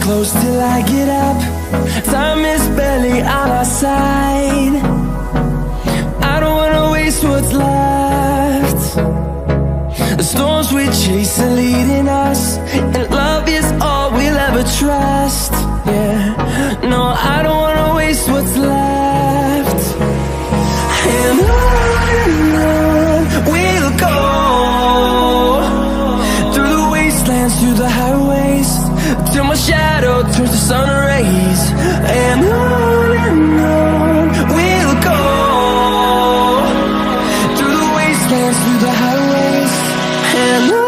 close till I get up. Time is barely on our side. I don't wanna waste what's left. The storms we chase are leading us, and love is all we'll ever trust. Yeah, no, I don't wanna waste what's left. And on we'll go, through the wastelands, through the highways, till my shadow turns to sun rays. And on we'll go, through the wastelands, through the highways, and on.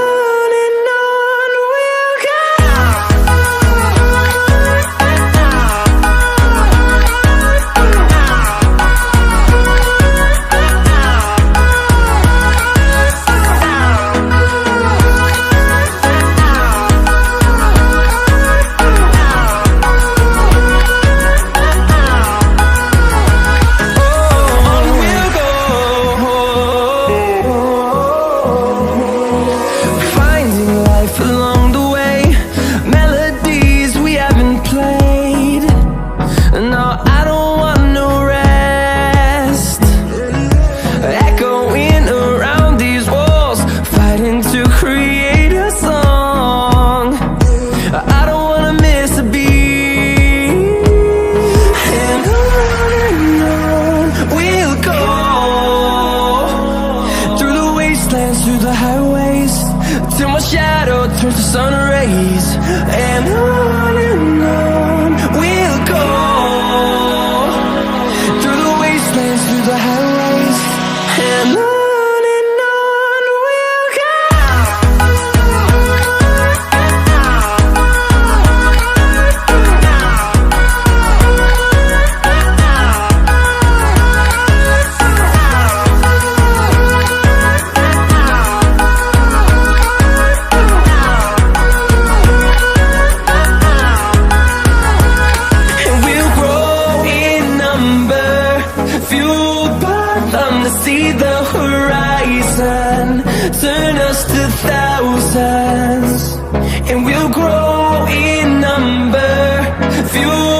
Through the highways, till my shadow turns to sun rays. And on we'll go, through the wastelands, through the highways, and on. See the horizon, turn us to thousands, and we'll grow in number, fuel